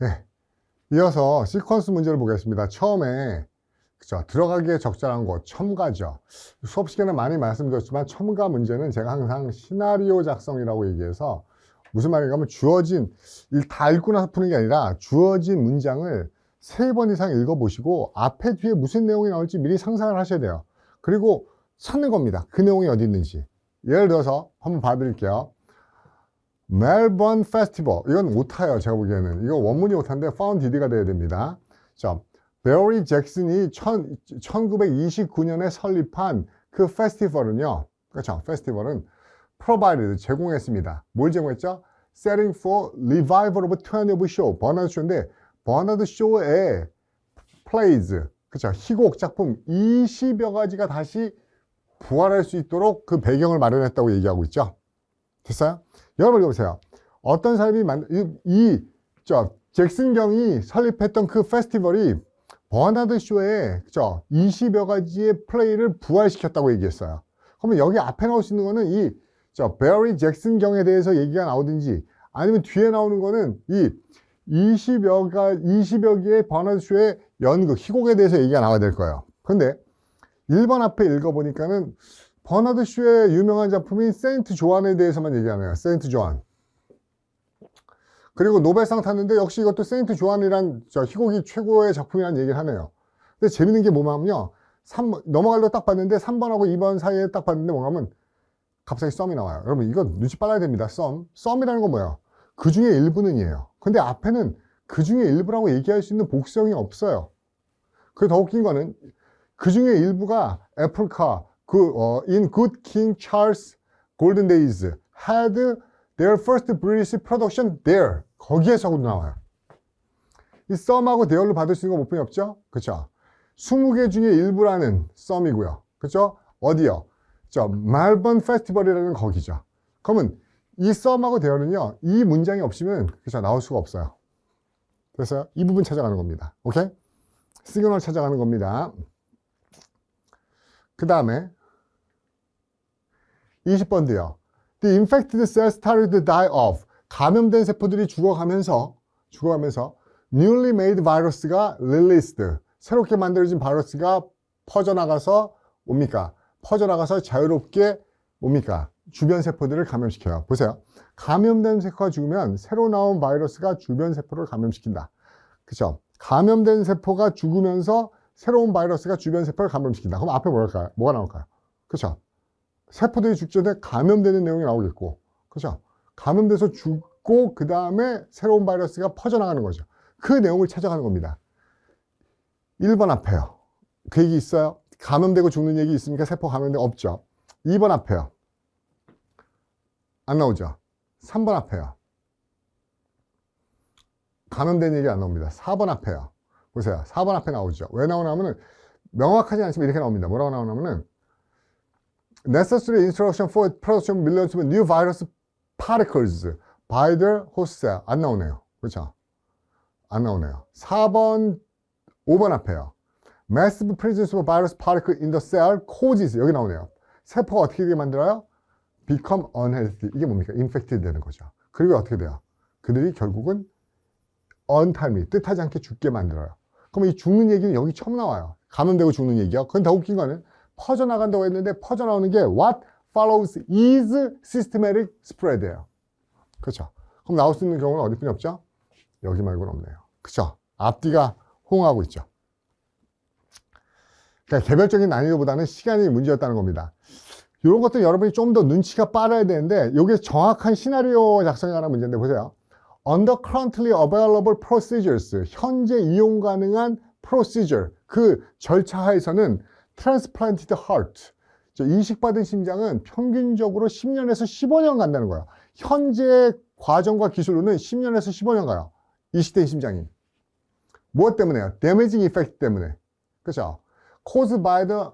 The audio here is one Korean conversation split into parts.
네. 이어서 시퀀스 문제를 보겠습니다. 처음에 그죠? 들어가기에 적절한 곳, 첨가죠. 수업 시간에 많이 말씀드렸지만 첨가 문제는 제가 항상 시나리오 작성이라고 얘기해서 무슨 말인가 하면 주어진, 다 읽고 나서 푸는 게 아니라 주어진 문장을 3번 이상 읽어보시고 앞에 뒤에 무슨 내용이 나올지 미리 상상을 하셔야 돼요. 그리고 찾는 겁니다. 그 내용이 어디 있는지. 예를 들어서 한번 봐드릴게요. 멜번 페스티벌. 이건 오타예요. 제가 보기에는. 이거 원문이 오타인데 found dd가 돼야 됩니다. 자, 베리 잭슨이 1929년에 설립한 그 페스티벌은요. 그렇죠. 페스티벌은 provided, 제공했습니다. 뭘 제공했죠? setting for revival of 20 of show. 버나드 쇼인데 버나드 쇼의 plays, 그렇죠. 희곡 작품 20여 가지가 다시 부활할 수 있도록 그 배경을 마련했다고 얘기하고 있죠. 됐어요? 여러분 보세요. 어떤 사람이 잭슨 경이 설립했던 그 페스티벌이 버나드 쇼에 그죠? 20여 가지의 플레이를 부활시켰다고 얘기했어요. 그러면 여기 앞에 나올 수 있는 거는 베리 잭슨 경에 대해서 얘기가 나오든지 아니면 뒤에 나오는 거는 20여 개의 버나드 쇼의 연극, 희곡에 대해서 얘기가 나와야 될 거예요. 근데 1번 앞에 읽어보니까는 버나드 쇼의 유명한 작품인 세인트 조안에 대해서만 얘기하네요. 세인트 조안. 그리고 노벨상 탔는데 역시 이것도 세인트 조안이란 희곡이 최고의 작품이라는 얘기를 하네요. 근데 재밌는 게 뭐냐면요. 넘어가려고 딱 봤는데 3번하고 2번 사이에 딱 봤는데 뭔가 하면 갑자기 썸이 나와요. 여러분 이거 눈치 빨라야 됩니다. 썸이라는 건 뭐예요? 그 중에 일부는이에요. 근데 앞에는 그 중에 일부라고 얘기할 수 있는 복수형이 없어요. 그리고 더 웃긴 거는 그 중에 일부가 애플카, in good King Charles golden days had their first British production there. 거기에서 나와요. 이 썸하고 대열로 받을 수 있는 건 몇 분이 없죠? 그쵸? 20개 중에 일부라는 썸이고요. 그쵸? 어디요? 멜번 페스티벌이라는 거기죠. 그러면 이 썸하고 대열은요, 이 문장이 없으면 그쵸? 나올 수가 없어요. 그래서 이 부분 찾아가는 겁니다. 오케이? 시그널 찾아가는 겁니다. 그 다음에 20번도요. The infected cells started to die off. 감염된 세포들이 죽어가면서 newly made virus가 released. 새롭게 만들어진 바이러스가 퍼져나가서 뭡니까? 퍼져나가서 자유롭게 뭡니까? 주변 세포들을 감염시켜요. 보세요. 감염된 세포가 죽으면 새로 나온 바이러스가 주변 세포를 감염시킨다. 그쵸? 감염된 세포가 죽으면서 새로운 바이러스가 주변 세포를 감염시킨다. 그럼 앞에 뭐가 나올까요? 그쵸? 세포들이 죽기 전에 감염되는 내용이 나오겠고, 그죠? 감염돼서 죽고, 그 다음에 새로운 바이러스가 퍼져나가는 거죠. 그 내용을 찾아가는 겁니다. 1번 앞에요. 그 얘기 있어요? 감염되고 죽는 얘기 있습니까? 세포 감염되고 없죠. 2번 앞에요. 안 나오죠. 3번 앞에요. 감염된 얘기 안 나옵니다. 4번 앞에요. 보세요. 4번 앞에 나오죠. 왜 나오냐면은, 명확하지 않지만 이렇게 나옵니다. 뭐라고 나오냐면은, necessary instruction for production of millions of new virus particles by the host cell. 안 나오네요. 그렇죠? 안 나오네요. 5번 앞에요. massive presence of virus particle in the cell causes. 여기 나오네요. 세포가 어떻게 되게 만들어요? become unhealthy. 이게 뭡니까? infected 되는 거죠. 그리고 어떻게 돼요? 그들이 결국은 untimely, 뜻하지 않게 죽게 만들어요. 그럼 이 죽는 얘기는 여기 처음 나와요. 감염되고 죽는 얘기요. 그건 더 웃긴 거는 퍼져나간다고 했는데 퍼져나오는 게 what follows is systematic spread예요. 그렇죠? 그럼 나올 수 있는 경우는 어디뿐이 없죠? 여기 말고는 없네요. 그렇죠? 앞뒤가 호응하고 있죠. 그러니까 개별적인 난이도보다는 시간이 문제였다는 겁니다. 이런 것들 여러분이 좀 더 눈치가 빨라야 되는데 이게 정확한 시나리오 작성에 관한 문제인데 보세요. Under currently available procedures, 현재 이용 가능한 procedure, 그 절차하에서는 transplanted heart, 이식받은 심장은 평균적으로 10년에서 15년 간다는 거예요. 현재 과정과 기술로는 10년에서 15년 가요. 이식된 심장이. 무엇 때문에요? damaging effect 때문에. 그렇죠? caused by the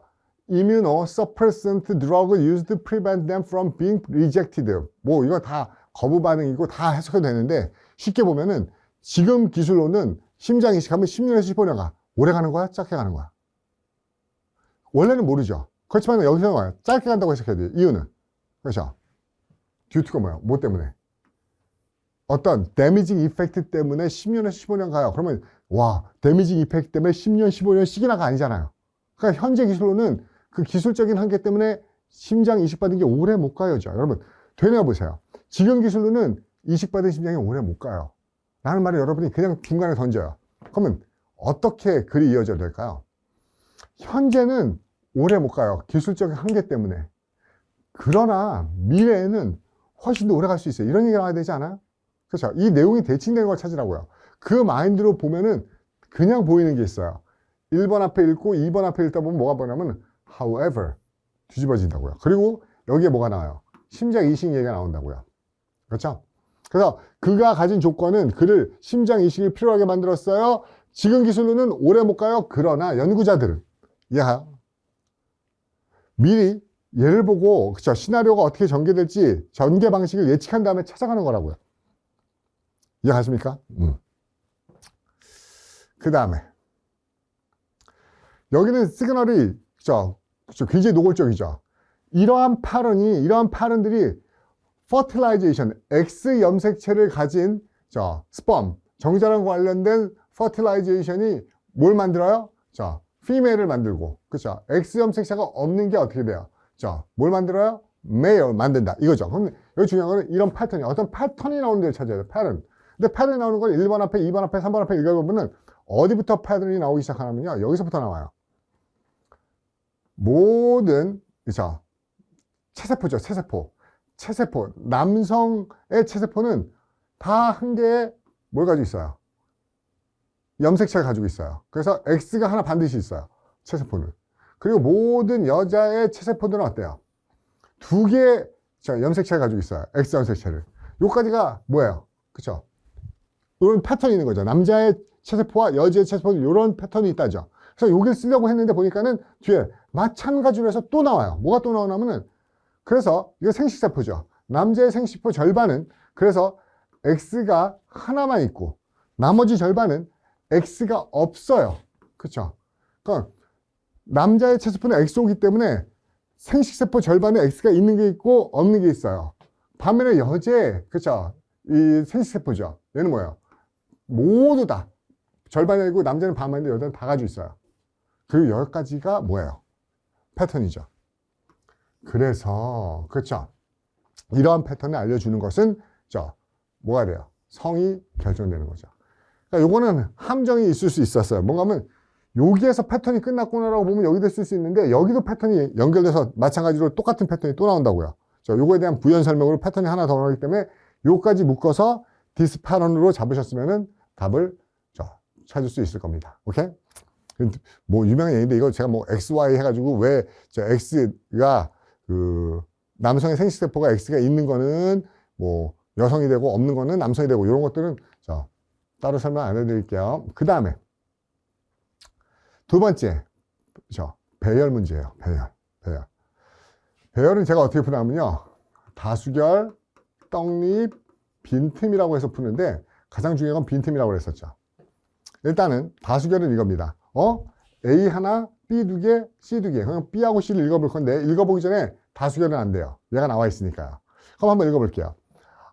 immunosuppressant drug used to prevent them from being rejected. 뭐 이거 다 거부 반응이고 다 해석해도 되는데 쉽게 보면은 지금 기술로는 심장 이식하면 10년에서 15년 가. 오래 가는 거야? 짧게 가는 거야? 원래는 모르죠. 그렇지만 여기서 와요. 짧게 간다고 해석해야 돼요. 이유는. 그렇죠? 듀티가 뭐야? 뭐 때문에? 어떤 데미징 이펙트 때문에 10년에서 15년 가요. 그러면 와, 데미징 이펙트 때문에 10년, 15년씩이나가 아니잖아요. 그러니까 현재 기술로는 그 기술적인 한계 때문에 심장 이식받은 게 오래 못 가요. 여러분, 되뇌어 보세요. 지금 기술로는 이식받은 심장이 오래 못 가요. 라는 말을 여러분이 그냥 중간에 던져요. 그러면 어떻게 글이 이어져야 될까요? 현재는 오래 못 가요. 기술적인 한계 때문에. 그러나 미래에는 훨씬 더 오래 갈 수 있어요. 이런 얘기가 나와야 되지 않아요? 그렇죠? 이 내용이 대칭되는 걸 찾으라고요. 그 마인드로 보면은 그냥 보이는 게 있어요. 1번 앞에 읽고 2번 앞에 읽다 보면 뭐가 보냐면 however 뒤집어진다고요. 그리고 여기에 뭐가 나와요? 심장 이식 얘기가 나온다고요. 그렇죠? 그래서 그가 가진 조건은 그를 심장 이식을 필요하게 만들었어요. 지금 기술로는 오래 못 가요. 그러나 연구자들은 미리 예를 보고 그쵸? 시나리오가 어떻게 전개될지 전개 방식을 예측한 다음에 찾아가는 거라고요. 이해가십니까? 그 다음에 여기는 시그널이 그쵸? 굉장히 노골적이죠. 이러한 파른들이 퍼틸라이제이션, X 염색체를 가진 스펌, 정자랑 관련된 퍼틸라이제이션이 뭘 만들어요? 피메일을 만들고, 그쵸? X 염색체가 없는 게 어떻게 돼요? 뭘 만들어요? 메일 만든다. 이거죠. 그럼 여기 중요한 거는 이런 패턴이, 어떤 패턴이 나오는 데를 찾아야 돼요. 패턴. 근데 패턴이 나오는 걸 1번 앞에, 2번 앞에, 3번 앞에 읽어보면은 어디부터 패턴이 나오기 시작하냐면요. 여기서부터 나와요. 모든, 그쵸? 체세포죠. 체세포. 남성의 체세포는 다 한 개의 뭘 가지고 있어요? 염색체를 가지고 있어요. 그래서 X가 하나 반드시 있어요. 체세포는. 그리고 모든 여자의 체세포들은 어때요? 두 개의 염색체를 가지고 있어요. X 염색체를. 요까지가 뭐예요? 그쵸? 이런 패턴이 있는 거죠. 남자의 체세포와 여자의 체세포는 이런 패턴이 있다죠. 그래서 여기를 쓰려고 했는데 보니까는 뒤에 마찬가지로 해서 또 나와요. 뭐가 또 나오냐면은 그래서 이거 생식세포죠. 남자의 생식세포 절반은 그래서 X가 하나만 있고 나머지 절반은 X가 없어요. 그쵸? 그러니까 남자의 체세포는 X오기 때문에 생식세포 절반에 X가 있는 게 있고 없는 게 있어요. 반면에 여자의 그쵸? 이 생식세포죠. 얘는 뭐예요? 모두 다 절반이 아니고 남자는 반반인데 여자는 다 가지고 있어요. 그리고 여기까지가 뭐예요? 패턴이죠. 그래서 그렇죠. 이러한 패턴을 알려주는 것은 뭐가 돼요? 성이 결정되는 거죠. 그러니까 요거는 함정이 있을 수 있었어요. 뭔가 하면 여기에서 패턴이 끝났구나라고 보면 여기도 쓸 수 있는데 여기도 패턴이 연결돼서 마찬가지로 똑같은 패턴이 또 나온다고요. 요거에 대한 부연 설명으로 패턴이 하나 더 나오기 때문에 요까지 묶어서 디스 패턴으로 잡으셨으면은 답을 찾을 수 있을 겁니다. 오케이? 뭐 유명한 얘기인데 이거 제가 뭐 XY 해가지고 왜 X가 그 남성의 생식세포가 X가 있는 거는 뭐 여성이 되고 없는 거는 남성이 되고 이런 것들은 따로 설명 안 해드릴게요. 그 다음에 두 번째 배열 문제예요. 배열은 제가 어떻게 푸냐면요. 다수결, 떡잎, 빈틈이라고 해서 푸는데 가장 중요한 건 빈틈이라고 그랬었죠. 일단은 다수결은 이겁니다. A 하나, B 두 개, C 두 개. 그냥 B하고 C를 읽어볼 건데 읽어보기 전에 다수결은 안 돼요. 얘가 나와 있으니까요. 그럼 한번 읽어볼게요.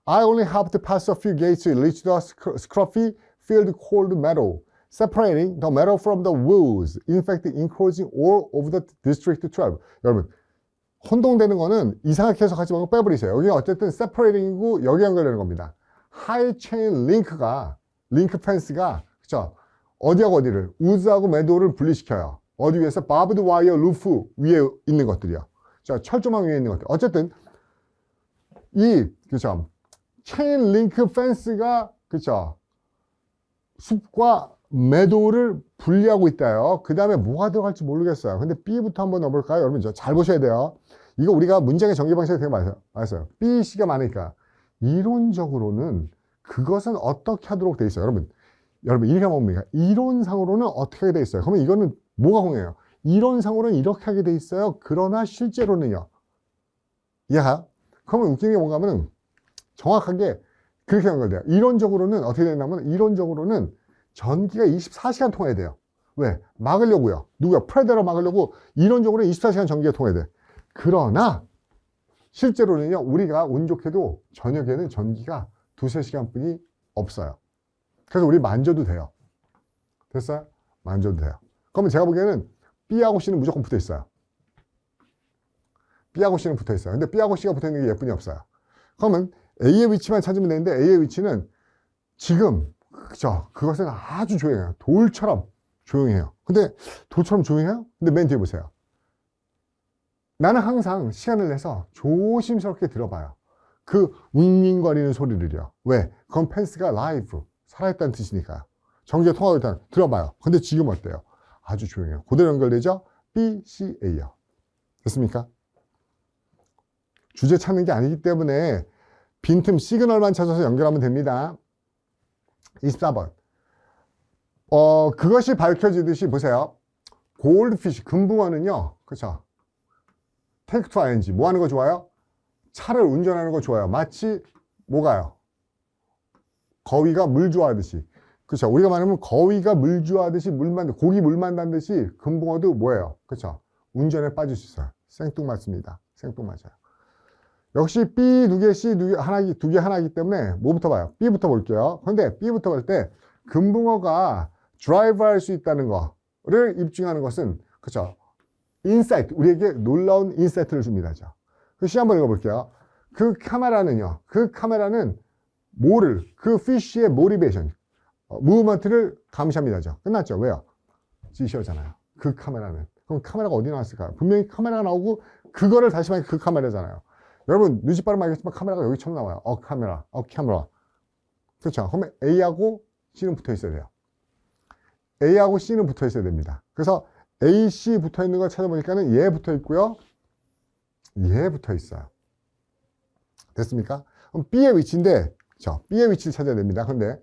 I only have to pass a few gates to reach the scruffy filled cold meadow, separating the meadow from the woods, in fact encroaching all over the district 12. 여러분, 혼동되는 거는 이상하게 해석하지 말고 빼버리세요. 여기가 어쨌든 separating이고 여기 연결되는 겁니다. high chain link가, 링크 펜스가, 그쵸? 어디하고 어디를, 우즈하고 매도를 분리시켜요. 어디 위에서? 바브드 와이어 루프 위에 있는 것들이요. 철조망 위에 있는 것들. 어쨌든 그쵸? 체인 링크 펜스가 그쵸? 숲과 매도를 분리하고 있다요. 그 다음에 뭐가 들어갈지 모르겠어요. 근데 B부터 한번 넣어볼까요? 여러분 잘 보셔야 돼요. 이거 우리가 문장의 전개 방식이 되게 많았어요. B, C가 많으니까 이론적으로는 그것은 어떻게 하도록 돼 있어요. 여러분 이해가 뭡니까? 이론상으로는 어떻게 하게 돼 있어요. 그러면 이거는 뭐가 공해요? 이론상으로는 이렇게 하게 돼 있어요. 그러나 실제로는요. 이해가? 그러면 웃기는 게 뭔가 하면 정확하게 그렇게 연결돼요. 이론적으로는 어떻게 되냐면 이론적으로는 전기가 24시간 통해야 돼요. 왜? 막으려고요. 누구야? 프레데러 막으려고 이론적으로 24시간 전기가 통해야 돼. 그러나 실제로는요. 우리가 운 좋게도 저녁에는 전기가 두세 시간뿐이 없어요. 그래서 우리 만져도 돼요. 됐어요? 만져도 돼요. 그러면 제가 보기에는 B하고 C는 무조건 붙어 있어요. B하고 C는 붙어 있어요. 근데 B하고 C가 붙어 있는 게 예쁜이 없어요. 그러면 A의 위치만 찾으면 되는데 A의 위치는 지금 그죠? 그것은 아주 조용해요. 돌처럼 조용해요. 근데 돌처럼 조용해요? 근데 맨 뒤에 보세요. 나는 항상 시간을 내서 조심스럽게 들어봐요. 그 윙윙거리는 소리를요. 왜? 그건 펜스가 라이브, 살아있다는 뜻이니까요. 전기가 통하고 있다는 들어봐요. 근데 지금 어때요? 아주 조용해요. 그대로 연결되죠? B, C, A요. 됐습니까? 주제 찾는 게 아니기 때문에 빈틈 시그널만 찾아서 연결하면 됩니다. 24번. 그것이 밝혀지듯이 보세요. 골드피쉬, 금붕어는요. 그렇죠? take to ing. 뭐 하는 거 좋아요? 차를 운전하는 거 좋아요. 마치 뭐가요? 거위가 물 좋아하듯이. 그렇죠? 우리가 말하면 거위가 물 좋아하듯이 고기 물 만다는 듯이 금붕어도 뭐예요? 그렇죠? 운전에 빠질 수 있어요. 생뚱맞습니다. 생뚱맞아요. 역시 B 두 개, C 두 개 하나이기 때문에 뭐부터 봐요? B부터 볼게요. 그런데 B부터 볼 때 금붕어가 드라이브 할 수 있다는 거를 입증하는 것은 그렇죠? 인사이트, 우리에게 놀라운 인사이트를 줍니다. 그 C 한번 읽어볼게요. 그 카메라는 그 피쉬의 모티베이션, 무브먼트를 감시합니다. 끝났죠? 왜요? 지시어잖아요. 그 카메라는. 그럼 카메라가 어디 나왔을까요? 분명히 카메라가 나오고 그거를 다시 말해 그 카메라잖아요. 여러분 눈치 빠르면 알겠지만 카메라가 여기처럼 나와요. 카메라. 그렇죠? 그러면 A하고 C는 붙어 있어야 돼요. A하고 C는 붙어 있어야 됩니다. 그래서 A, C 붙어 있는 걸 찾아보니까는 얘 붙어 있고요. 얘 붙어 있어요. 됐습니까? 그럼 B의 위치인데, B의 위치를 찾아야 됩니다. 그런데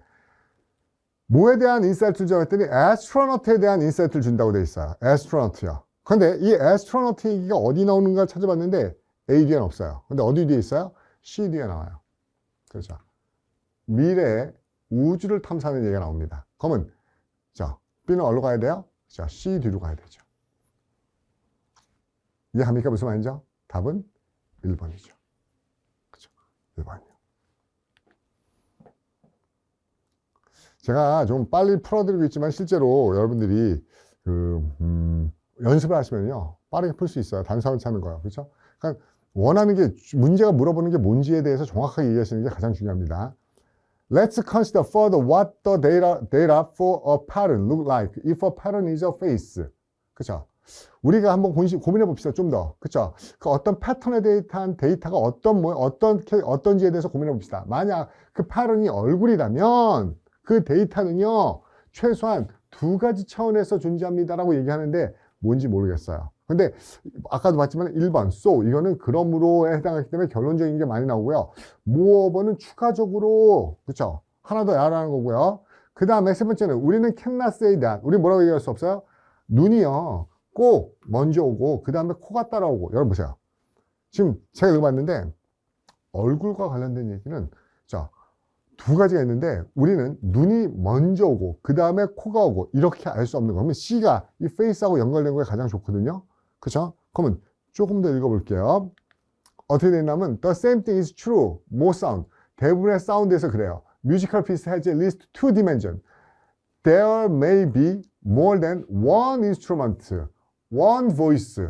뭐에 대한 인사이트를 주라고 했더니 애스트로너트에 대한 인사이트를 준다고 되어 있어요. 애스트로너트요. 그런데 이 애스트로너트 얘기가 어디 나오는가 찾아봤는데 A 뒤에는 없어요. 근데 어디 뒤에 있어요? C 뒤에 나와요. 그렇죠. 미래의 우주를 탐사하는 얘기가 나옵니다. 그러면 B는 어디로 가야 돼요? C 뒤로 가야 되죠. 이해합니까? 무슨 말인지? 답은 1번이죠. 그렇죠. 1번이요. 제가 좀 빨리 풀어드리고 있지만 실제로 여러분들이 연습을 하시면요 빠르게 풀 수 있어요. 단서를 찾는 거예요. 그렇죠? 그러니까 원하는 게 문제가 물어보는 게 뭔지에 대해서 정확하게 얘기하시는 게 가장 중요합니다. Let's consider further what the data for a pattern look like if a pattern is a face. 그렇죠? 우리가 한번 고민해 봅시다. 좀 더. 그렇죠? 그 어떤 패턴에 대한 데이터가 어떤지에 대해서 고민해 봅시다. 만약 그 패턴이 얼굴이라면 그 데이터는요 최소한 두 가지 차원에서 존재합니다라고 얘기하는데 뭔지 모르겠어요. 근데 아까도 봤지만 1번 so 이거는 그러므로에 해당하기 때문에 결론적인 게 많이 나오고요. moreover는 추가적으로 그렇죠? 하나 더 야라는 거고요. 그 다음에 세 번째는 우리는 cannot say that. 우리 뭐라고 얘기할 수 없어요? 눈이요 꼭 먼저 오고 그 다음에 코가 따라오고. 여러분 보세요. 지금 제가 읽어봤는데 얼굴과 관련된 얘기는 두 가지가 있는데 우리는 눈이 먼저 오고 그 다음에 코가 오고 이렇게 알 수 없는 거면 C가 이 페이스하고 연결된 거에 가장 좋거든요. 그렇죠? 그러면 조금 더 읽어볼게요. 어떻게 되냐면 The same thing is true. more sound. 대부분의 사운드에서 그래요. Musical piece has at least two dimensions. There may be more than one instrument, one voice.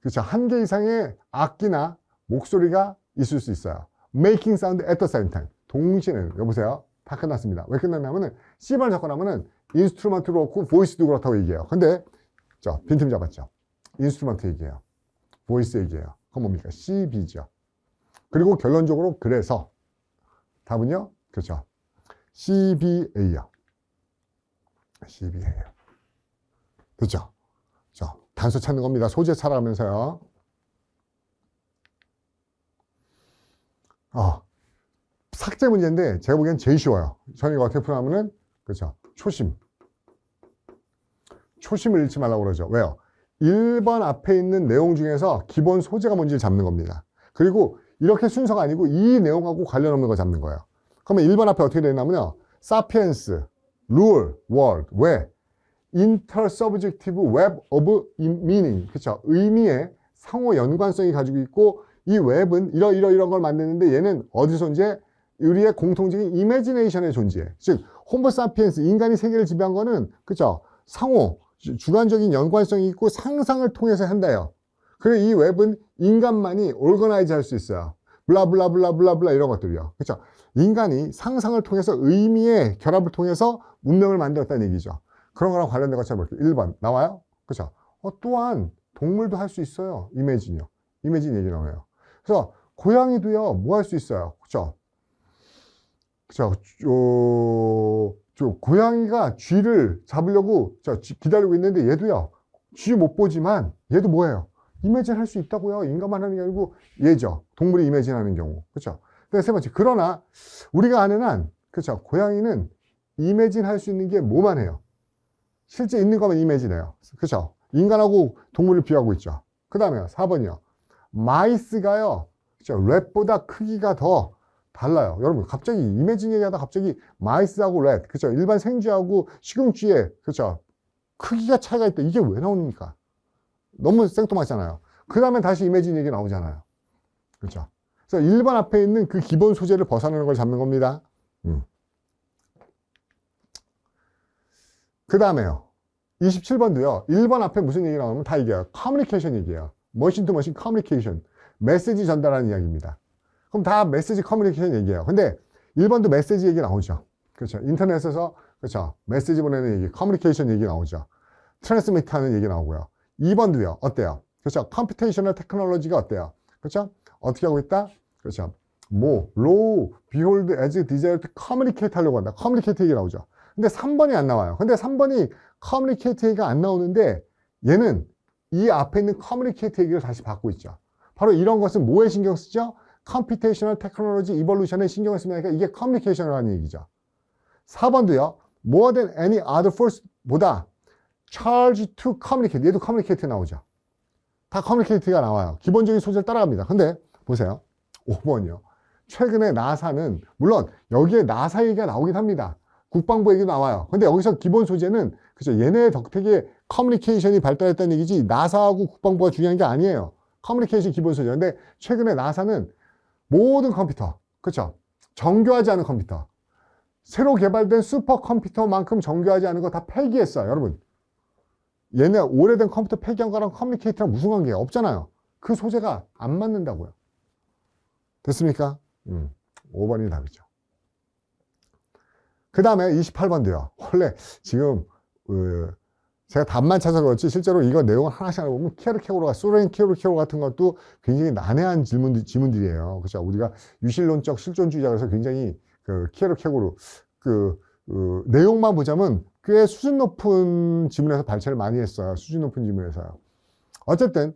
그렇죠? 한 개 이상의 악기나 목소리가 있을 수 있어요. Making sound at the same time. 동시에는 여보세요 다 끝났습니다. 왜 끝났냐면은 C번을 잡고 나면은 인스트루먼트도 그렇고 보이스도 그렇다고 얘기해요. 근데 빈틈 잡았죠. 인스트루먼트 얘기해요. 보이스 얘기해요. 그건 뭡니까? C, B죠. 그리고 결론적으로 그래서 답은요 그렇죠. C, B, A요. C, B, A요. 됐죠? 단서 찾는 겁니다. 소재 찾아가면서요. 삭제 문제인데 제가 보기엔 제일 쉬워요. 저는 이거 어떻게 풀어하면은 그렇죠. 초심을 잃지 말라고 그러죠. 왜요? 1번 앞에 있는 내용 중에서 기본 소재가 뭔지를 잡는 겁니다. 그리고 이렇게 순서가 아니고 이 내용하고 관련 없는 거 잡는 거예요. 그러면 1번 앞에 어떻게 되냐면요. 사피엔스, 룰, 월드. 왜? intersubjective web of meaning. 그렇죠? 의미의 상호 연관성이 가지고 있고 이 웹은 이런 걸 만드는데 얘는 어디 존재? 우리의 공통적인 이미지네이션의 존재. 즉, 호모사피엔스, 인간이 세계를 지배한 거는, 그죠? 상호, 주관적인 연관성이 있고 상상을 통해서 한다요. 그리고 이 웹은 인간만이 오르거나이즈 할 수 있어요. 블라블라블라블라블라 이런 것들이요. 그죠? 인간이 상상을 통해서 의미의 결합을 통해서 문명을 만들었다는 얘기죠. 그런 거랑 관련된 것처럼 볼게요. 1번 나와요? 그죠? 또한 동물도 할 수 있어요. 이미진이요. 이미진 얘기 나와요. 그래서 고양이도요, 뭐 할 수 있어요? 그죠? 그죠? 고양이가 쥐를 잡으려고 기다리고 있는데 얘도요, 쥐 못 보지만 얘도 뭐예요? 이미진 할 수 있다고요. 인간만 하는 게 아니고 얘죠. 동물이 이미진 하는 경우. 그죠? 세 번째. 그러나 우리가 아는 한, 그죠? 고양이는 이미진 할 수 있는 게 뭐만 해요? 실제 있는 것만 이미진해요. 그죠? 인간하고 동물을 비교하고 있죠. 그 다음에 4번이요. 마이스가요, 그죠? 랩보다 크기가 더 달라요. 여러분, 갑자기 이미진 얘기하다 갑자기 마이스하고 랩, 그죠? 일반 생쥐하고 식용쥐의, 그죠? 크기가 차이가 있다. 이게 왜 나옵니까? 너무 생뚱맞잖아요. 그 다음에 다시 이미진 얘기 나오잖아요. 그죠? 그래서 1번 앞에 있는 그 기본 소재를 벗어나는 걸 잡는 겁니다. 그 다음에요. 27번도요. 1번 앞에 무슨 얘기 나오면 다 얘기해요. 커뮤니케이션 얘기예요. 머신 투 머신 커뮤니케이션. 메시지 전달하는 이야기입니다. 그럼 다 메시지 커뮤니케이션 얘기예요. 근데 1번도 메시지 얘기 나오죠. 그렇죠. 인터넷에서, 그렇죠. 메시지 보내는 얘기, 커뮤니케이션 얘기 나오죠. 트랜스미트 하는 얘기 나오고요. 2번도요. 어때요? 그렇죠. 컴퓨테이셔널 테크놀로지가 어때요? 그렇죠. 어떻게 하고 있다? 그렇죠. 로우, 비홀드, 에즈, 디자이어트 커뮤니케이트 하려고 한다. 커뮤니케이트 얘기 나오죠. 근데 3번이 안 나와요. 근데 3번이 커뮤니케이트 얘기가 안 나오는데 얘는 이 앞에 있는 커뮤니케이트 얘기를 다시 받고 있죠. 바로 이런 것은 뭐에 신경 쓰죠? 컴퓨테이셔널 테크놀로지 이볼루션에 신경을 쓰면 이게 커뮤니케이션이라는 얘기죠. 4번도요. More than any other force보다 charge to communicate. 얘도 communicate 나오죠. 다 communicate가 나와요. 기본적인 소재를 따라갑니다. 근데 보세요. 5번이요. 최근에 나사는 물론 여기에 나사 얘기가 나오긴 합니다. 국방부 얘기도 나와요. 근데 여기서 기본 소재는 그죠? 얘네 덕택에 커뮤니케이션이 발달했다는 얘기지 나사하고 국방부가 중요한 게 아니에요. 커뮤니케이션 기본 소재. 근데 최근에 나사는 모든 컴퓨터, 그렇죠? 정교하지 않은 컴퓨터, 새로 개발된 슈퍼컴퓨터만큼 정교하지 않은 거 다 폐기했어요. 여러분, 얘네 오래된 컴퓨터 폐기한 거랑 커뮤니케이터랑 무슨 관계예요? 없잖아요. 그 소재가 안 맞는다고요. 됐습니까? 5번이 답이죠. 그 다음에 28번도요. 원래 지금 제가 답만 찾아서 그렇지 실제로 이거 내용을 하나씩 하나 보면 키에르케고르가 소렌 키에르케고르 같은 것도 굉장히 난해한 지문들이에요. 그렇죠? 우리가 유실론적 실존주의자 그래서 굉장히 그 키에르케고르 내용만 보자면 꽤 수준 높은 지문에서 발췌를 많이 했어요. 수준 높은 지문에서요. 어쨌든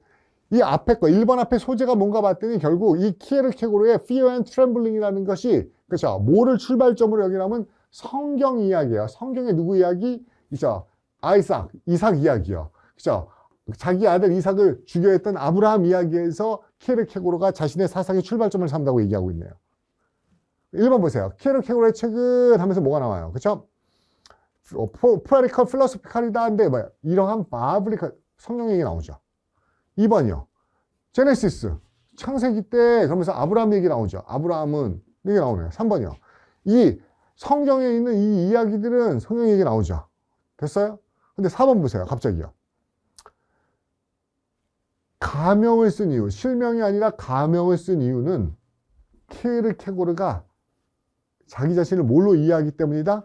이 앞에 거 1번 앞에 소재가 뭔가 봤더니 결국 이 키에르케고르의 Fear and Trembling이라는 것이 그렇죠? 뭐를 출발점으로 여기냐면 성경 이야기예요. 성경의 누구 이야기? 그렇죠? 이삭 이야기요. 그죠? 자기 아들 이삭을 죽여야 했던 아브라함 이야기에서 키에르케고르가 자신의 사상의 출발점을 삼다고 얘기하고 있네요. 1번 보세요. 키에르케고르의 책은 하면서 뭐가 나와요? 그죠? 포에리컬 필로소피칼이다 한데 뭐야? 이러한 바블리컬 성경 얘기 나오죠. 2번이요. 제네시스 창세기 때 그러면서 아브라함 얘기 나오죠. 아브라함은 얘기 나오네요. 3번이요. 이 성경에 있는 이 이야기들은 성경 얘기 나오죠. 됐어요? 근데 4번 보세요. 갑자기요. 가명을 쓴 이유, 실명이 아니라 가명을 쓴 이유는 키에르케고르가 자기 자신을 뭘로 이해하기 때문이다?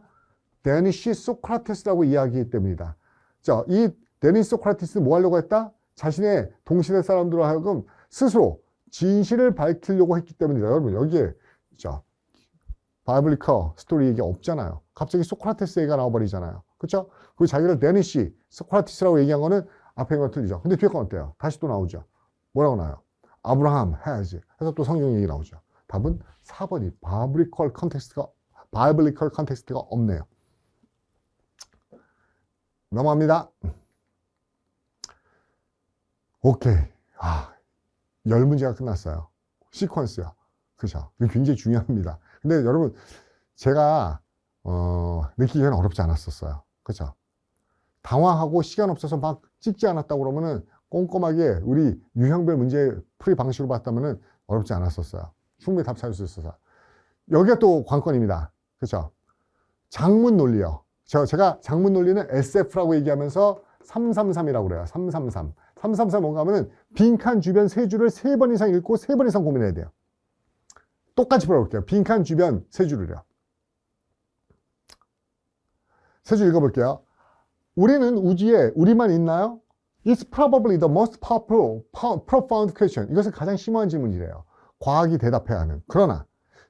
데니시 소크라테스라고 이해하기 때문이다. 자, 이 데니시 소크라테스는 뭐 하려고 했다? 자신의 동시대 사람들로 하여금 스스로 진실을 밝히려고 했기 때문이다. 여러분, 여기에 자, 바이블리컬 스토리 얘기 없잖아요. 갑자기 소크라테스 얘기가 나와버리잖아요. 그렇죠? 그리고 자기를 데니시, 소크라테스라고 얘기한 거는 앞에 건 틀리죠. 근데 뒤에 건 어때요? 다시 또 나오죠. 뭐라고 나와요? 아브라함 has 해서 또 성경 얘기 나오죠. 답은 4번이 바이블리컬 컨텍스트가 없네요. 넘어갑니다. 오케이. 10문제가 끝났어요. 시퀀스요. 그죠? 굉장히 중요합니다. 근데 여러분, 제가, 느끼기에는 어렵지 않았었어요. 그죠? 당황하고 시간 없어서 막 찍지 않았다고 그러면은 꼼꼼하게 우리 유형별 문제 풀이 방식으로 봤다면은 어렵지 않았었어요. 충분히 답 찾을 수 있어서. 여기가 또 관건입니다. 그렇죠? 장문 논리요. 제가 장문 논리는 SF라고 얘기하면서 333이라고 그래요. 333. 333 뭔가 하면은 빈칸 주변 세 줄을 3번 이상 읽고 3번 이상 고민해야 돼요. 똑같이 풀어볼게요. 빈칸 주변 세 줄을요. 세 줄 읽어볼게요. 우리는 우주에 우리만 있나요? It's probably the most powerful, profound question. 이것은 가장 심오한 질문이래요. 과학이 대답해야 하는. 그러나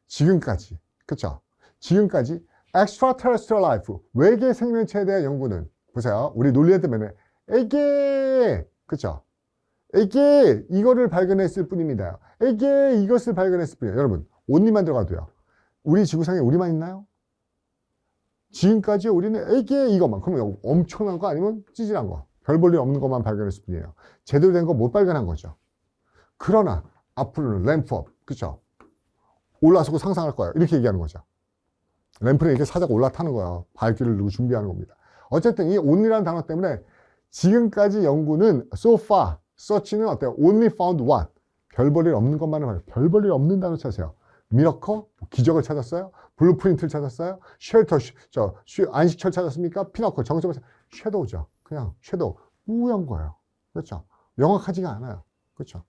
지금까지, 그쵸? 지금까지 extraterrestrial life, 외계 생명체에 대한 연구는, 보세요. 우리 논리에 때문에 에게, 그쵸? 에게 이거를 발견했을 뿐입니다. 에게 이것을 발견했을 뿐이에요. 여러분, 온리만 들어가도요. 우리 지구상에 우리만 있나요? 지금까지 우리는 에게 이것만. 그러면 엄청난 거 아니면 찌질한 거. 별 볼 일 없는 것만 발견했을 뿐이에요. 제대로 된 거 못 발견한 거죠. 그러나 앞으로는 램프업, 그쵸? 올라서고 상상할 거예요. 이렇게 얘기하는 거죠. 램프는 이렇게 사자가 올라타는 거예요. 발길을 두고 준비하는 겁니다. 어쨌든 이 only라는 단어 때문에 지금까지 연구는 so far, search는 어때요? only found one. 별 볼 일 없는 것만을 봐요. 별 볼 일 없는 단어 찾으세요. 미러커, 기적을 찾았어요? 블루프린트를 찾았어요? 쉘터, 안식처를 찾았습니까? 피너커, 정점을 섀도우죠. 그냥 섀도우, 우연 거예요. 그렇죠? 명확하지가 않아요. 그렇죠?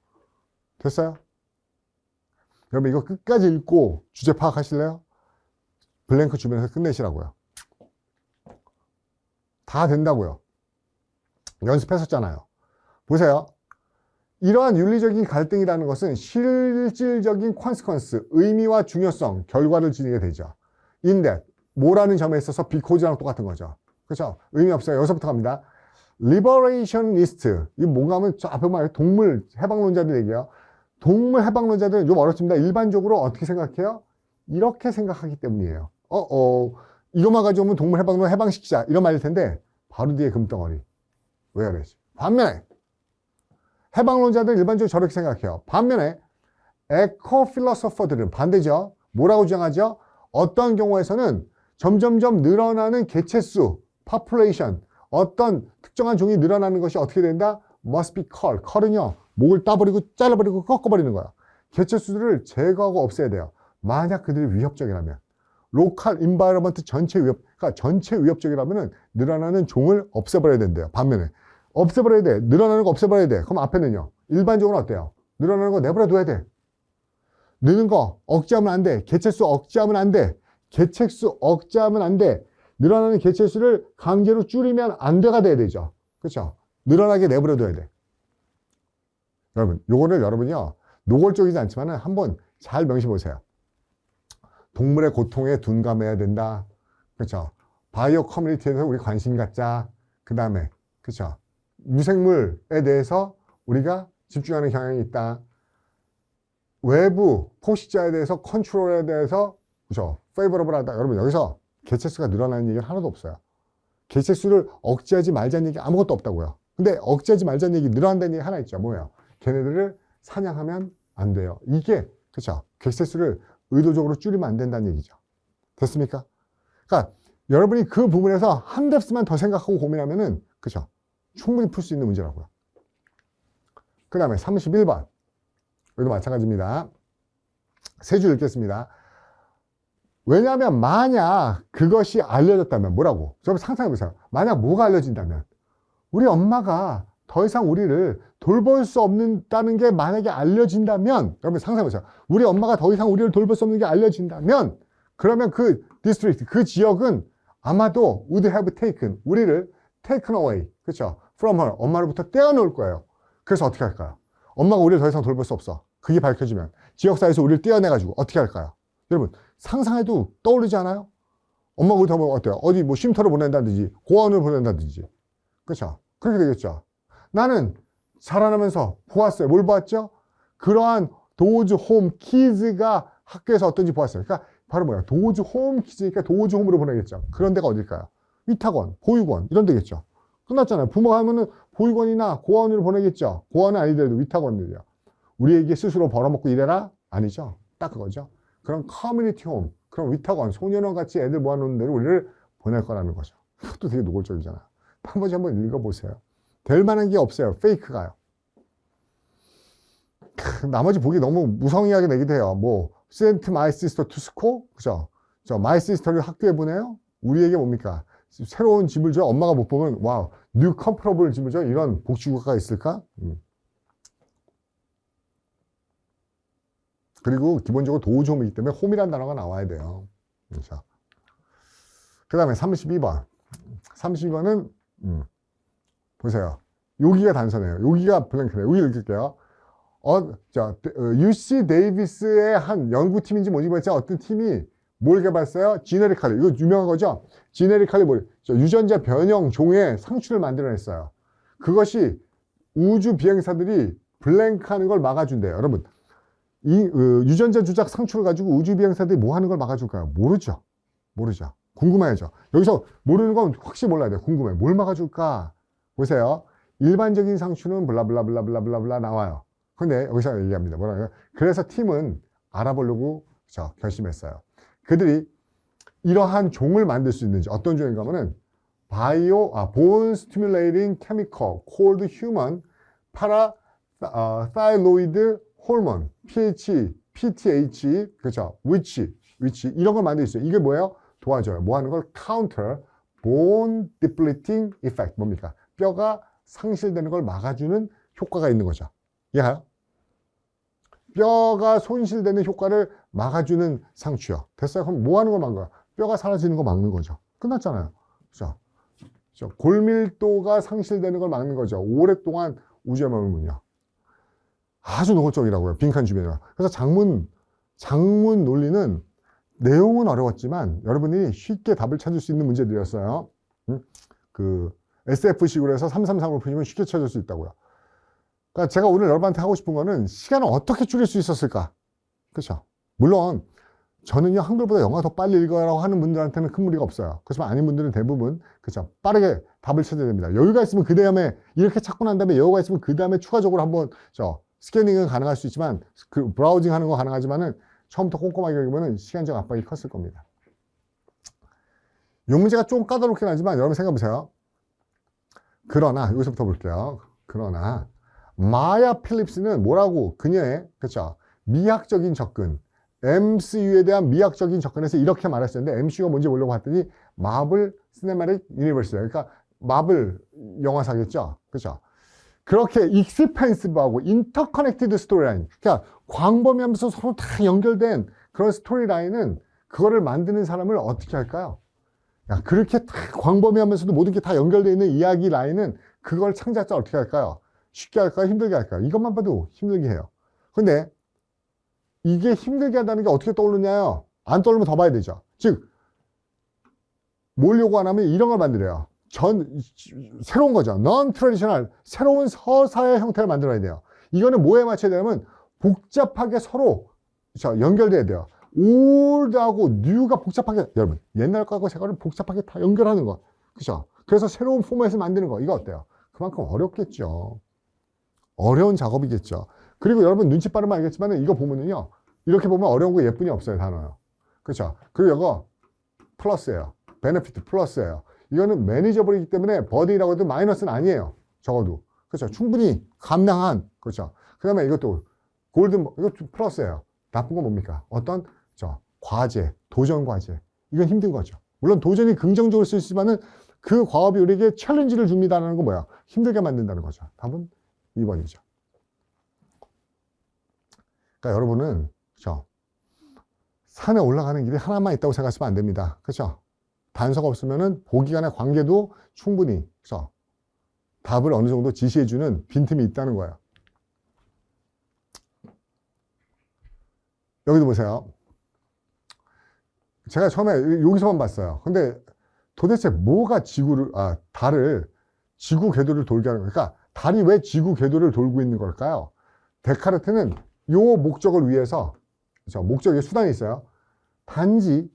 됐어요? 여러분 이거 끝까지 읽고 주제 파악하실래요? 블랭크 주변에서 끝내시라고요. 다 된다고요. 연습했었잖아요. 보세요. 이러한 윤리적인 갈등이라는 것은 실질적인 consequence, 의미와 중요성, 결과를 지니게 되죠. 인데 뭐라는 점에 있어서 비코즈랑 똑같은 거죠. 그렇죠? 의미 없어요. 여기서부터 갑니다. liberationist, 이게 뭔가 하면 저 앞에 말해 동물 해방론자들 얘기예요. 동물 해방론자들은 좀 어렵습니다. 일반적으로 어떻게 생각해요? 이렇게 생각하기 때문이에요. 이것만 가져오면 동물 해방론 해방시키자 이런 말일 텐데 바로 뒤에 금덩어리. 왜 그러지? 반면에 해방론자들은 일반적으로 저렇게 생각해요. 반면에 에코 필로소퍼들은 반대죠. 뭐라고 주장하죠? 어떤 경우에서는 점점점 늘어나는 개체수, population, 어떤 특정한 종이 늘어나는 것이 어떻게 된다? must be culled. cull은요, 목을 따버리고 잘라버리고 꺾어버리는 거야. 개체수들을 제거하고 없애야 돼요. 만약 그들이 위협적이라면. 로컬 인바이러먼트 전체 위협, 그러니까 전체 위협적이라면은 늘어나는 종을 없애버려야 된대요. 반면에 없애버려야 돼. 늘어나는 거 없애버려야 돼. 그럼 앞에는요. 일반적으로 어때요? 늘어나는 거 내버려둬야 돼. 느는 거 억제하면 안 돼. 개체수 억제하면 안 돼. 개체수 억제하면 안 돼. 늘어나는 개체수를 강제로 줄이면 안 돼가 돼야 되죠. 그렇죠? 늘어나게 내버려둬야 돼. 여러분, 요거를 여러분이요. 노골적이지 않지만 한번 잘 명심해 보세요. 동물의 고통에 둔감해야 된다. 그렇죠? 바이오 커뮤니티에 대해서 우리 관심 갖자. 그 다음에, 그렇죠? 유생물에 대해서 우리가 집중하는 경향이 있다. 외부 포식자에 대해서 컨트롤에 대해서 그렇죠? 페이버러블하다. 여러분 여기서 개체수가 늘어나는 얘기는 하나도 없어요. 개체수를 억제하지 말자는 얘기 아무것도 없다고요. 근데 억제하지 말자는 얘기, 늘어난다는 얘기 하나 있죠. 뭐예요? 걔네들을 사냥하면 안 돼요. 이게 그렇죠? 개체수를 의도적으로 줄이면 안 된다는 얘기죠. 됐습니까? 그러니까 여러분이 그 부분에서 한 뎁스만 더 생각하고 고민하면은 그렇죠? 충분히 풀 수 있는 문제라고요. 그 다음에 31번. 여기도 마찬가지입니다. 세 줄 읽겠습니다. 왜냐하면 만약 그것이 알려졌다면 뭐라고? 여러분 상상해보세요. 만약 뭐가 알려진다면 우리 엄마가 더 이상 우리를 돌볼 수 없다는 게 만약에 알려진다면 여러분 상상해보세요. 우리 엄마가 더 이상 우리를 돌볼 수 없는 게 알려진다면 그러면 그 디스트릭트, 그 지역은 아마도 would have taken, 우리를 taken away, 그렇죠? from her, 엄마로부터 떼어놓을 거예요. 그래서 어떻게 할까요? 엄마가 우리를 더 이상 돌볼 수 없어. 그게 밝혀지면 지역사회에서 우리를 떼어내가지고 어떻게 할까요? 여러분 상상해도 떠오르지 않아요? 엄마가 우리 더 보면 어때요? 어디 뭐 쉼터를 보낸다든지 고아원을 보낸다든지 그렇죠? 그렇게 되겠죠. 나는 자라나면서 보았어요. 뭘 보았죠? 그러한 도즈 홈 키즈가 학교에서 어떤지 보았어요. 그러니까 바로 뭐야? 도즈 홈 키즈니까 도즈 홈으로 보내겠죠. 그런 데가 어딜까요? 위탁원, 보육원 이런 데겠죠. 끝났잖아요. 부모가 하면은 보육원이나 고아원으로 보내겠죠. 고아원은 아니더라도 위탁원들이요. 우리에게 스스로 벌어먹고 이래라? 아니죠. 딱 그거죠. 그런 커뮤니티 홈, 그런 위탁원, 소년원 같이 애들 모아놓는 데로 우리를 보낼 거라는 거죠. 그것도 되게 노골적이잖아요. 한 번씩 한번 읽어보세요. 될 만한 게 없어요. 페이크가요. 나머지 보기 너무 무성의하게 내기도 해요. 뭐 sent my sister to school. 그죠? my sister를 학교에 보내요? 우리에게 뭡니까? 새로운 집을 줘요? 엄마가 못 보면, 와우, new comfortable 집을 줘요? 이런 복지국가가 있을까? 그리고 기본적으로 도우홈이기 때문에 홈이라는 단어가 나와야 돼요. 그렇죠? 그 다음에 32번. 32번은, 보세요. 여기가 단서네요. 여기가 블랭크네요. 여기 읽을게요. UC 데이비스의 한 연구팀인지 뭔지 모르겠지만 어떤 팀이 뭘 개발했어요? 지네리칼리. 이거 유명한 거죠? 지네리칼리 유전자 변형 종의 상추를 만들어냈어요. 그것이 우주 비행사들이 블랭크하는 걸 막아준대요. 여러분, 이 유전자 조작 상추를 가지고 우주 비행사들이 뭐 하는 걸 막아줄까요? 모르죠. 궁금해야죠. 여기서 모르는 건 확실히 몰라야 돼요. 궁금해. 뭘 막아줄까? 보세요. 일반적인 상추는 블라블라블라블라블라 나와요. 근데 여기서 얘기합니다. 뭐라고요? 그래서 팀은 알아보려고 결심했어요. 그들이 이러한 종을 만들 수 있는지 어떤 종인가 하면은 bone stimulating chemical called human parathyroid hormone PTH 그렇죠? which 이런 걸 만들 수 있어요. 이게 뭐예요? 도와줘요. 뭐 하는 걸? counter bone depleting effect 뭡니까? 뼈가 상실되는 걸 막아주는 효과가 있는 거죠. 이해가요? 뼈가 손실되는 효과를 막아주는 상추요. 됐어요? 그럼 뭐 하는 걸 막는 거야? 뼈가 사라지는 거 막는 거죠. 끝났잖아요. 그렇죠? 골밀도가 상실되는 걸 막는 거죠. 오랫동안 우주에 머물면요. 아주 노골적이라고요. 빈칸 주변이요. 그래서 장문 논리는 내용은 어려웠지만 여러분이 쉽게 답을 찾을 수 있는 문제들이었어요. SF식으로 해서 333으로 푸시면 쉽게 찾을 수 있다고요. 그러니까 제가 오늘 여러분한테 하고 싶은 거는 시간을 어떻게 줄일 수 있었을까? 그렇죠? 물론 저는요 한글보다 영어가 더 빨리 읽어라고 하는 분들한테는 큰 무리가 없어요. 그렇지만 아닌 분들은 대부분 그렇죠? 빠르게 답을 찾아야 됩니다. 여유가 있으면 그 다음에 이렇게 찾고 난 다음에 여유가 있으면 그 다음에 추가적으로 한번 스캐닝은 가능할 수 있지만 그 브라우징 하는 거 가능하지만은 처음부터 꼼꼼하게 읽으면 시간적 압박이 컸을 겁니다. 이 문제가 좀 까다롭긴 하지만 여러분 생각해 보세요. 그러나 여기서부터 볼게요. 그러나 마야 필립스는 뭐라고 그녀의 그렇죠? 미학적인 접근 MCU에 대한 미학적인 접근에서 이렇게 말했었는데 MCU가 뭔지 모르려고 했더니 마블 시네마틱 유니버스예요. 그러니까 마블 영화사겠죠. 그렇죠? 그렇게 익스펜시브하고 인터커넥티드 스토리라인 그러니까 광범위하면서 서로 다 연결된 그런 스토리라인은 그거를 만드는 사람을 어떻게 할까요? 야, 그렇게 다 광범위하면서도 모든 게 다 연결되어 있는 이야기 라인은 그걸 창작자 어떻게 할까요? 쉽게 할까요? 힘들게 할까요? 이것만 봐도 힘들게 해요. 근데 이게 힘들게 한다는 게 어떻게 떠오르냐요? 안 떠오르면 더 봐야 되죠. 즉, 뭘 요구 안 하면 이런 걸 만들어요. 새로운 거죠. non-traditional, 새로운 서사의 형태를 만들어야 돼요. 이거는 뭐에 맞춰야 되냐면 복잡하게 서로 연결돼야 돼요. 올드하고 뉴가 복잡하게, 여러분, 옛날 거하고 새거를 복잡하게 다 연결하는 거. 그죠? 그래서 새로운 포맷을 만드는 거. 이거 어때요? 그만큼 어렵겠죠. 어려운 작업이겠죠. 그리고 여러분 눈치 빠르면 알겠지만 이거 보면은요, 이렇게 보면 어려운 거 예쁜이 없어요. 단어요. 그죠? 그리고 이거 플러스예요. 베네피트 플러스예요. 이거는 매니저블이기 때문에 버딩이라고 해도 마이너스는 아니에요. 적어도. 그렇죠. 충분히 감당한. 그렇죠. 그 다음에 이것도 골든, 이것도 플러스예요. 나쁜 건 뭡니까? 어떤, 과제, 도전 과제. 이건 힘든 거죠. 물론 도전이 긍정적으로 쓸 수 있지만은 그 과업이 우리에게 챌린지를 줍니다라는 건 뭐야? 힘들게 만든다는 거죠. 답은 2번이죠. 그러니까 여러분은, 산에 올라가는 길이 하나만 있다고 생각하시면 안 됩니다. 그렇죠? 단서가 없으면은 보기 간의 관계도 충분히 답을 어느 정도 지시해주는 빈틈이 있다는 거예요. 여기도 보세요. 제가 처음에 여기서만 봤어요. 근데 도대체 뭐가 달을 지구 궤도를 돌게 하는 거예요? 그러니까 달이 왜 지구 궤도를 돌고 있는 걸까요? 데카르트는 요 목적을 위해서 목적의 수단이 있어요. 단지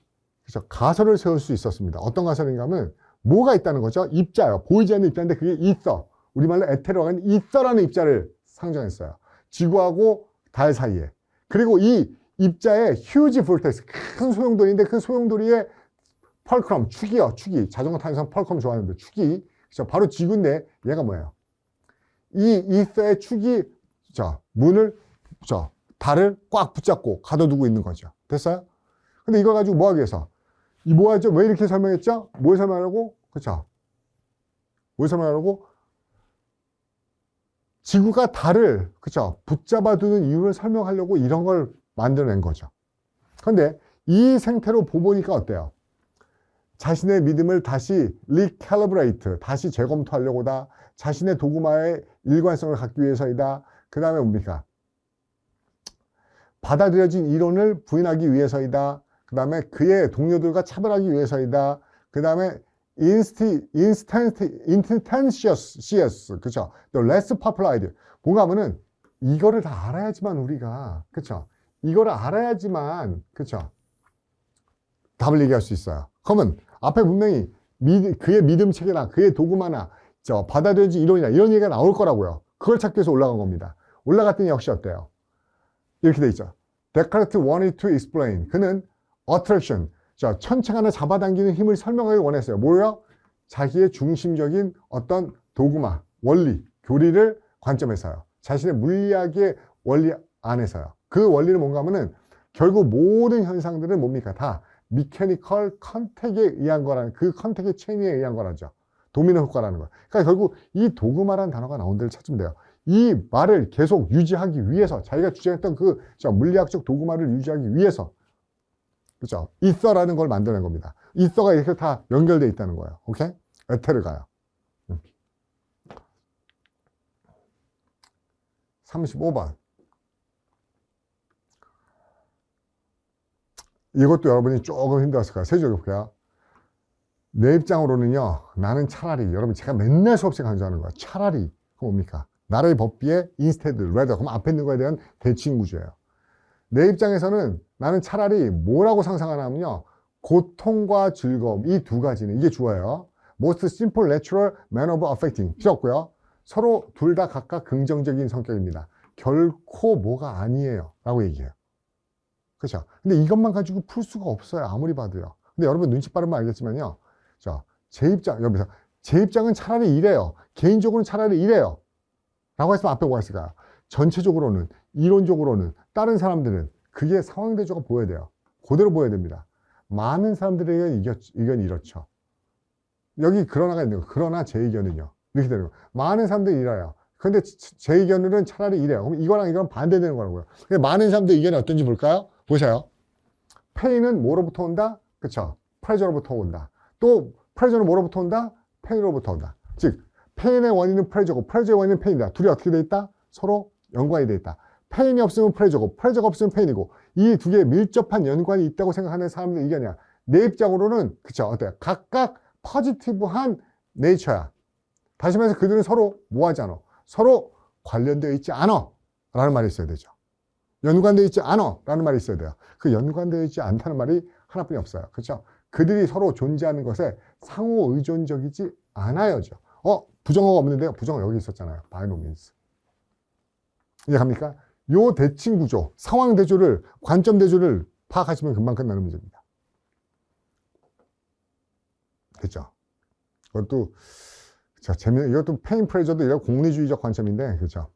가설을 세울 수 있었습니다. 어떤 가설인가 하면 뭐가 있다는 거죠? 입자요. 보이지 않는 입자인데 그게 있어. 우리말로 에테르가 아닌 있어라는 입자를 상정했어요. 지구하고 달 사이에. 그리고 이 입자에 휴지 볼텍스, 큰 소용돌이인데 그 소용돌이에 펄크럼, 축이요. 축이. 자전거 타는 사람 펄크럼 좋아하는데 축이. 바로 지구인데 얘가 뭐예요? 이 이서의 축이 문을 달을 꽉 붙잡고 가둬두고 있는 거죠. 됐어요? 근데 이걸 가지고 뭐 하기 위해서? 이 뭐 하죠? 왜 이렇게 설명했죠? 뭘 설명하려고? 그쵸? 뭘 설명하려고? 지구가 달을, 그쵸? 붙잡아두는 이유를 설명하려고 이런 걸 만들어낸 거죠. 그런데 이 생태로 보니까 어때요? 자신의 믿음을 다시 recalibrate, 다시 재검토하려고다. 자신의 도구마의 일관성을 갖기 위해서이다. 그 다음에 뭡니까? 받아들여진 이론을 부인하기 위해서이다. 그 다음에 그의 동료들과 차별하기 위해서이다. 그 다음에 instantaneous, 그쵸? The less popular idea. 뭔가 하면은 이거를 다 알아야지만 우리가, 그쵸? 이거를 알아야지만, 그쵸? 답을 얘기할 수 있어요. 그러면 앞에 분명히 그의 믿음 체계나 그의 도구마나 받아들여진 이론이나 이런 얘기가 나올 거라고요. 그걸 찾기 위해서 올라간 겁니다. 올라갔더니 역시 어때요? 이렇게 돼 있죠. 데카르트 wanted to explain. 그는 attraction, 천체간을 잡아당기는 힘을 설명하기 원했어요. 뭐예요? 자기의 중심적인 어떤 도구마, 원리, 교리를 관점에서요. 자신의 물리학의 원리 안에서요. 그 원리는 뭔가 하면은 결국 모든 현상들은 뭡니까? 다 미케니컬 컨택에 의한 거라는, 그 컨택의 체인에 의한 거라죠. 도미노 효과라는 거. 그러니까 결국 이 도그마라는 단어가 나온 데를 찾으면 돼요. 이 말을 계속 유지하기 위해서, 자기가 주장했던 그 물리학적 도그마를 유지하기 위해서, 그죠? 이서라는 걸 만들어낸 겁니다. 이서가 이렇게 다 연결되어 있다는 거예요. 오케이? 에테르가요. 35번. 이것도 여러분이 조금 힘들었을 거예요. 세줄 볼게요. 내 입장으로는요, 나는 차라리, 여러분 제가 맨날 수업시 강조하는 거야. 차라리, 뭡니까? 나라의 법비에 instead, rather, 그럼 앞에 있는 거에 대한 대칭 구조예요. 내 입장에서는 나는 차라리 뭐라고 상상하냐면요, 고통과 즐거움, 이 두 가지는, 이게 주어요. Most simple natural manner of affecting, 필요 없고요. 서로 둘 다 각각 긍정적인 성격입니다. 결코 뭐가 아니에요 라고 얘기해요. 그렇죠? 근데 이것만 가지고 풀 수가 없어요. 아무리 봐도요. 근데 여러분 눈치 빠르면 알겠지만요. 제 입장, 여기서 제 입장은 차라리 이래요. 개인적으로는 차라리 이래요. 라고 했으면 앞에 뭐가 있을까요? 전체적으로는, 이론적으로는, 다른 사람들은 그게 상황 대조가 보여야 돼요. 그대로 보여야 됩니다. 많은 사람들의 의견이 이렇죠. 여기 그러나가 있는 거. 그러나 제 의견은요. 이렇게 되는 거. 많은 사람들이 이래요. 근데 제 의견은 차라리 이래요. 그럼 이거랑 이거랑 반대되는 거라고요. 근데 많은 사람들의 의견이 어떤지 볼까요? 보세요. 페인은 뭐로부터 온다? 그쵸? 프레저로부터 온다. 또 프레저는 뭐로부터 온다? 페인으로부터 온다. 즉 페인의 원인은 프레저고 프레저의 원인은 페인이다. 둘이 어떻게 돼 있다? 서로 연관이 돼 있다. 페인이 없으면 프레저고 프레저가 없으면 페인이고 이 두 개의 밀접한 연관이 있다고 생각하는 사람들의 의견이야. 내 입장으로는 그쵸? 어때요? 각각 포지티브한 네이처야. 다시 말해서 그들은 서로 뭐하지 않아? 서로 관련되어 있지 않아 라는 말이 있어야 되죠. 연관되어 있지 않아 라는 말이 있어야 돼요. 그 연관되어 있지 않다는 말이 하나뿐이 없어요. 그렇죠? 그들이 서로 존재하는 것에 상호 의존적이지 않아요죠. 부정어가 없는데요. 부정어 여기 있었잖아요. by no means. 이해갑니까? 요 대칭 구조, 상황 대조를, 관점 대조를 파악하시면 금방 끝나는 문제입니다. 됐죠? 이것도 이것도 페인 프레저도 이런 공리주의적 관점인데, 그렇죠?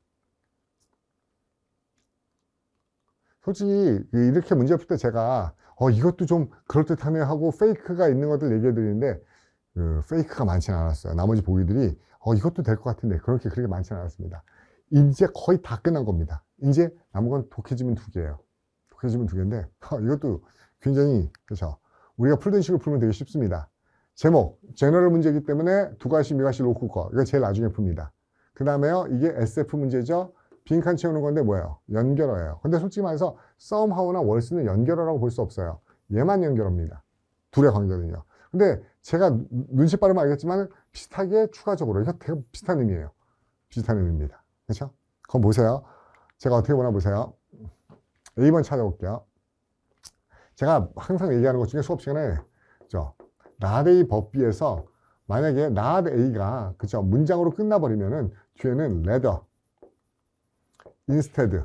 솔직히 이렇게 문제 풀 때 제가 이것도 좀 그럴듯하네 하고 페이크가 있는 것들 얘기해 드리는데 페이크가 많지는 않았어요. 나머지 보기들이 이것도 될 것 같은데 그렇게 많지는 않았습니다. 이제 거의 다 끝난 겁니다. 이제 남은 건 독해지문 2개예요. 독해지문 2개인데 이것도 굉장히, 그렇죠? 우리가 풀던 식으로 풀면 되게 쉽습니다. 제목, 제너럴 문제이기 때문에 두가시, 미가시, 로쿠 거, 이거 제일 나중에 풉니다. 그 다음에요, 이게 SF 문제죠. 빈칸 채우는 건데 뭐예요? 연결어예요. 근데 솔직히 말해서 썸하우나 월스는 연결어라고 볼 수 없어요. 얘만 연결어입니다. 둘의 관계는요. 근데 제가 눈치 빠르면 알겠지만 비슷하게 추가적으로, 이거 되게 비슷한 의미예요. 비슷한 의미입니다. 그렇죠? 그럼 보세요. 제가 어떻게 보나 보세요. A번 찾아볼게요. 제가 항상 얘기하는 것 중에 수업 시간에 not A 법비에서 만약에 not A가 그죠? 문장으로 끝나버리면은 뒤에는 rather, instead,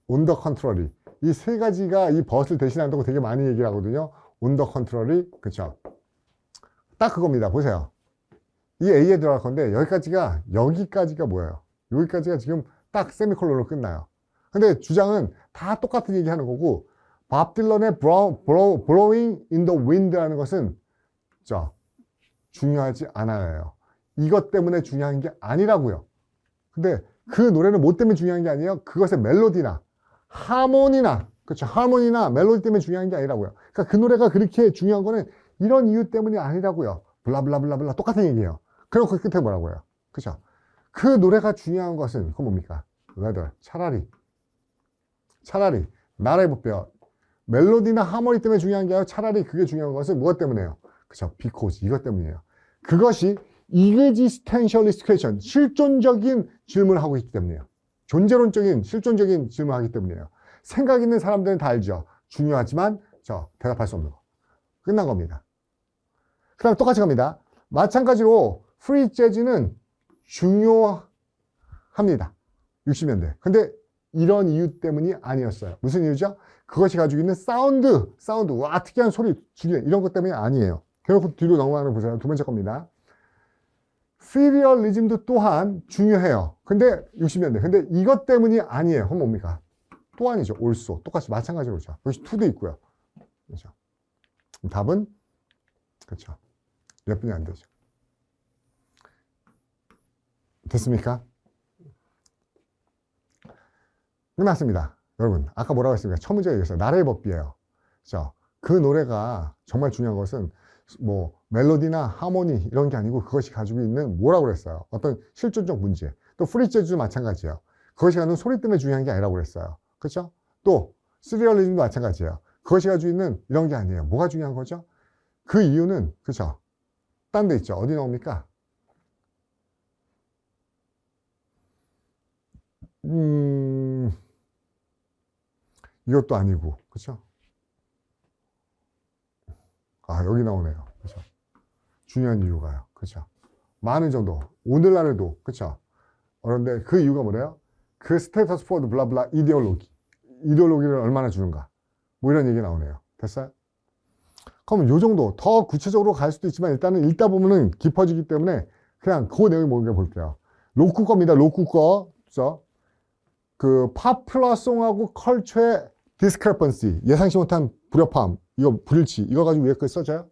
on the contrary, 이 세 가지가 이 but을 대신한다고 되게 많이 얘기를 하거든요. on the contrary, 그쵸? 딱 그겁니다. 보세요. 이 A에 들어갈 건데 여기까지가 뭐예요? 여기까지가 지금 딱 세미콜론으로 끝나요. 근데 주장은 다 똑같은 얘기 하는 거고, 밥 딜런의 Blowing in the Wind라는 것은 중요하지 않아요. 이것 때문에 중요한 게 아니라고요. 근데 그 노래는 뭐 때문에 중요한 게 아니에요? 그것의 멜로디나 하모니나, 그렇죠, 하모니나 멜로디 때문에 중요한 게 아니라고요. 그러니까 그 노래가 그렇게 중요한 거는 이런 이유 때문이 아니라고요. 블라블라블라블라 똑같은 얘기예요. 그리고 그 끝에 뭐라고요? 그렇죠? 그 노래가 중요한 것은 그건 뭡니까? rather, 차라리 나라의 법배요. 멜로디나 하모니 때문에 중요한 게 아니라 차라리 그게 중요한 것은 무엇 때문에요? 그렇죠? because, 이것 때문이에요. 그것이 existentialist question, 실존적인 질문을 하고 있기 때문이에요. 존재론적인, 실존적인 질문을 하기 때문이에요. 생각 있는 사람들은 다 알죠. 중요하지만 대답할 수 없는 거. 끝난 겁니다. 그 다음에 똑같이 갑니다. 마찬가지로 프리 재즈는 중요합니다. 60년대. 근데 이런 이유 때문이 아니었어요. 무슨 이유죠? 그것이 가지고 있는 사운드, 와, 특이한 소리, 죽이는 이런 것 때문이 아니에요. 그래서 뒤로 넘어가는 거 보세요. 두 번째 겁니다. 시리얼리즘도 또한 중요해요. 근데 60년대. 근데 이것 때문이 아니에요. 그건 뭡니까? 또 아니죠. also. 똑같이 마찬가지로 그렇죠. 여기 to도 있고요. 그렇죠. 답은 그렇죠. 몇 분이 안 되죠. 됐습니까? 끝났습니다. 여러분, 아까 뭐라고 했습니까? 첫 문제가 이겼어요. 나라의 법비예요. 그렇죠? 그 노래가 정말 중요한 것은 뭐 멜로디나 하모니 이런 게 아니고 그것이 가지고 있는 뭐라고 그랬어요? 어떤 실존적 문제. 또 프리 재즈도 마찬가지예요. 그것이 가지고 소리 때문에 중요한 게 아니라고 그랬어요. 그렇죠? 또 시리얼리즘도 마찬가지예요. 그것이 가지고 있는 이런 게 아니에요. 뭐가 중요한 거죠? 그 이유는 그렇죠? 딴 데 있죠. 어디 나옵니까? 이것도 아니고, 그렇죠? 아, 여기 나오네요. 그렇죠? 중요한 이유가요. 그렇죠? 많은 정도. 오늘날에도, 그렇죠? 그런데 그 이유가 뭐래요? 그 스테이터스 포드 블라블라 이데올로기를 얼마나 주는가. 뭐 이런 얘기 나오네요. 됐어요? 그러면 요 정도 더 구체적으로 갈 수도 있지만 일단은 읽다 보면은 깊어지기 때문에 그냥 그 내용이 뭔가 볼게요. 로쿠 겁니다. 로쿠 거. 그렇죠? 그 파퓰러송하고 컬처의 디스크레펀시, 예상치 못한 불협화음, 이거 불일치, 이거 가지고 왜 그걸 써져요?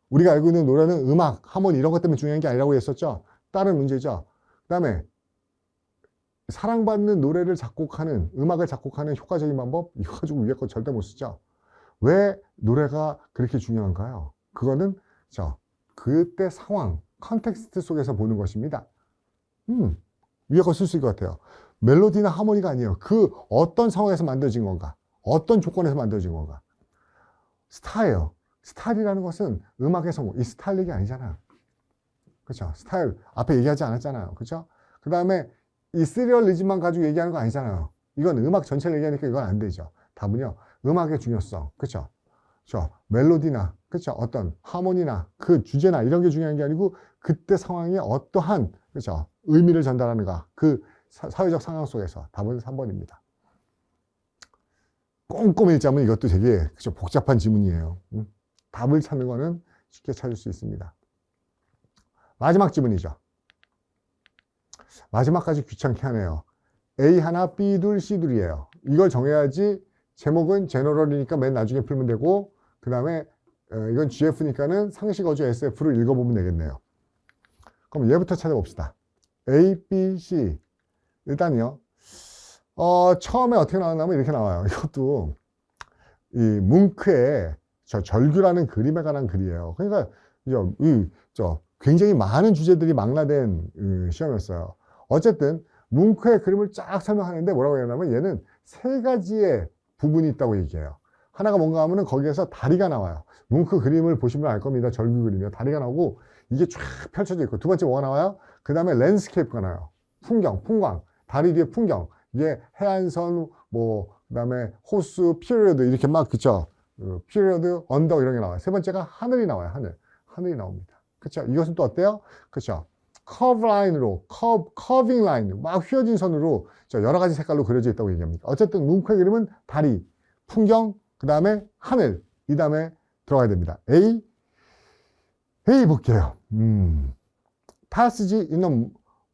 우리가 알고 있는 노래는 음악, 하모니 이런 것 때문에 중요한 게 아니라고 했었죠. 다른 문제죠. 그 다음에 사랑받는 노래를 작곡하는, 음악을 작곡하는 효과적인 방법, 이거 가지고 위에 거 절대 못 쓰죠. 왜 노래가 그렇게 중요한가요? 그거는 그때 상황, 컨텍스트 속에서 보는 것입니다. 위에 거 쓸 수 있을 것 같아요. 멜로디나 하모니가 아니에요. 그 어떤 상황에서 만들어진 건가? 어떤 조건에서 만들어진 건가? 스타일이라는 것은 음악의 성공. 이 스타일 얘기 아니잖아요. 그렇죠? 스타일 앞에 얘기하지 않았잖아요. 그렇죠? 그 다음에 이 시리얼리즘만 가지고 얘기하는 거 아니잖아요. 이건 음악 전체를 얘기하니까 이건 안 되죠. 답은요. 음악의 중요성. 그렇죠? 멜로디나 그렇죠? 어떤 하모니나 그 주제나 이런 게 중요한 게 아니고 그때 상황에 어떠한 그렇죠? 의미를 전달하는가. 그 사회적 상황 속에서 답은 3번입니다. 꼼꼼히 읽자면 이것도 되게 그렇죠? 복잡한 지문이에요. 답을 찾는 거는 쉽게 찾을 수 있습니다. 마지막 지문이죠. 마지막까지 귀찮게 하네요. A 하나, B 둘, C 둘이에요. 이걸 정해야지 제목은 제너럴이니까 맨 나중에 풀면 되고 그 다음에 이건 GF니까는 상식 어조 SF를 읽어보면 되겠네요. 그럼 얘부터 찾아봅시다. A, B, C. 일단요. 처음에 어떻게 나왔냐면 이렇게 나와요. 이것도 이 뭉크의 절규라는 그림에 관한 글이에요. 그러니까 굉장히 많은 주제들이 망라된 시험이었어요. 어쨌든 뭉크의 그림을 쫙 설명하는데 뭐라고 얘기하냐면 얘는 세 가지의 부분이 있다고 얘기해요. 하나가 뭔가 하면은 거기에서 다리가 나와요. 뭉크 그림을 보시면 알 겁니다. 절규 그림이요. 다리가 나오고 이게 쫙 펼쳐져 있고 두 번째 뭐가 나와요? 그 다음에 랜드스케이프가 나와요. 풍광. 다리 뒤에 풍경. 이게 해안선, 그 다음에 호수, 피리어드 이렇게 막 그쵸? 피리어드, 언덕 이런 게 나와요. 세 번째가 하늘이 나와요. 하늘이 나옵니다. 그쵸? 이것은 또 어때요? 그쵸? 커브 라인으로, 커빙 라인, 막 휘어진 선으로 여러 가지 색깔로 그려져 있다고 얘기합니다. 어쨌든 뭉크의 그림은 다리, 풍경, 그 다음에 하늘, 이 다음에 들어가야 됩니다. A 볼게요. passage in a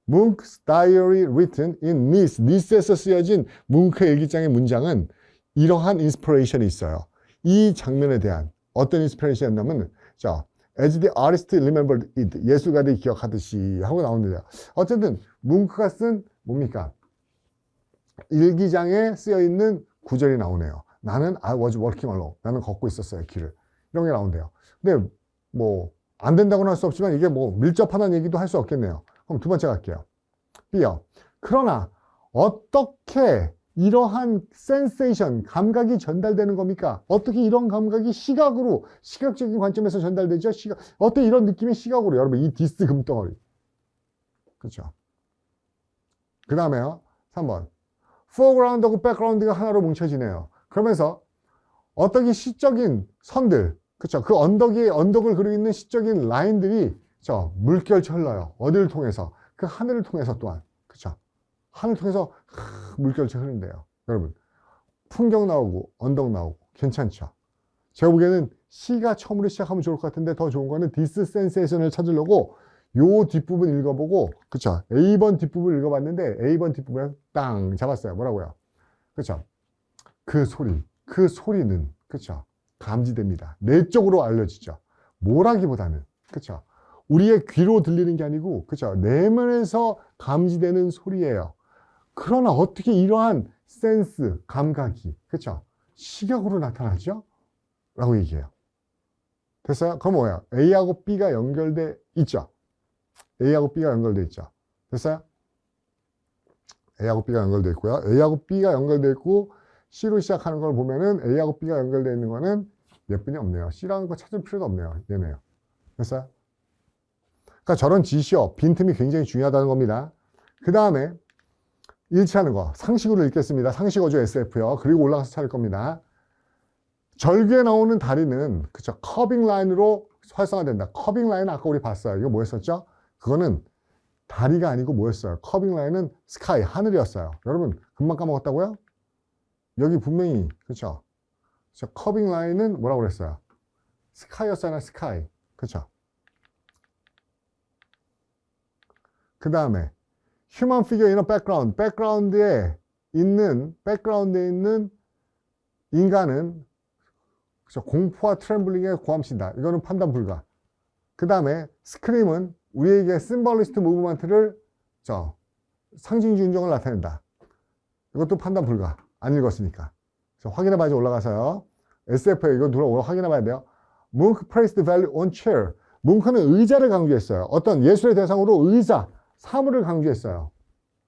Munch's diary written in Nice. 니스에서 쓰여진 뭉크의 일기장의 문장은 이러한 인스피레이션이 있어요. 이 장면에 대한 어떤 인스피레이션이었냐면, 자, as the artist remembered it. 예술가들이 기억하듯이 하고 나오는데요. 어쨌든 뭉크가 쓴 뭡니까? 일기장에 쓰여 있는 구절이 나오네요. 나는 I was walking alone. 나는 걷고 있었어요, 길을. 이런 게 나온대요. 근데 뭐 안 된다고는 할 수 없지만 이게 뭐 밀접하다는 얘기도 할 수 없겠네요. 그럼 두 번째 갈게요. B요. 그러나 어떻게 이러한 센세이션, 감각이 전달되는 겁니까? 어떻게 이런 감각이 시각으로, 시각적인 관점에서 전달되죠? 어떻게 이런 느낌이 시각으로, 여러분, 이 디스 금덩어리. 그렇죠? 그 다음에요. 3번. foreground하고 background가 하나로 뭉쳐지네요. 그러면서 어떻게 시적인 선들, 그렇죠? 그 언덕을 그리고 있는 시적인 라인들이, 그렇죠? 물결치 흘러요. 어디를 통해서? 그 하늘을 통해서 또한. 그렇죠? 하늘 통해서 물결치 흐른대요. 여러분, 풍경 나오고 언덕 나오고 괜찮죠? 제가 보기에는 C가 처음으로 시작하면 좋을 것 같은데 더 좋은 거는 디스 센세이션을 찾으려고 요 뒷부분 읽어보고, 그쵸? A번 뒷부분 읽어봤는데 A번 뒷부분에 땅 잡았어요. 뭐라고요? 그쵸? 그 소리는, 그쵸? 감지됩니다. 내적으로 알려지죠. 뭐라기보다는, 그쵸? 우리의 귀로 들리는 게 아니고, 그쵸? 내면에서 감지되는 소리예요. 그러나 어떻게 이러한 센스, 감각이, 그쵸? 시각으로 나타나죠? 라고 얘기해요. 됐어요? 그럼 뭐야? A하고 B가 연결돼 있죠? A하고 B가 연결돼 있죠? 됐어요? A하고 B가 연결돼 있고요. A하고 B가 연결돼 있고, C로 시작하는 걸 보면은 A하고 B가 연결되어 있는 거는 몇 분이 없네요. C라는 거 찾을 필요도 없네요. 얘네요. 됐어요? 그러니까 저런 지시어, 빈틈이 굉장히 중요하다는 겁니다. 그 다음에 일치하는 거, 상식으로 읽겠습니다. 상식어조 SF요. 그리고 올라가서 찾을 겁니다. 절규에 나오는 다리는, 그쵸, 커빙 라인으로 활성화된다. 커빙 라인 아까 우리 봤어요. 이거 뭐였었죠? 그거는 다리가 아니고 뭐였어요? 커빙 라인은 스카이, 하늘이었어요. 여러분, 금방 까먹었다고요? 여기 분명히, 그쵸? 커빙 라인은 뭐라고 그랬어요? 스카이였잖아요, 스카이. 그쵸? 그 다음에, human figure in a background. 백그라운드에 있는 인간은, 그쵸? 공포와 트렘블링에 고함친다. 이거는 판단 불가. 그 다음에, 스크림은 우리에게 심벌리스트 무브먼트를, 상징주의 운동을 나타낸다. 이것도 판단 불가. 안 읽었으니까. 확인해봐야지 올라가서요. SF에 이거 누가 확인해봐야 돼요. Munch placed the value on chair. 뭉크는 의자를 강조했어요. 어떤 예술의 대상으로 의자, 사물을 강조했어요.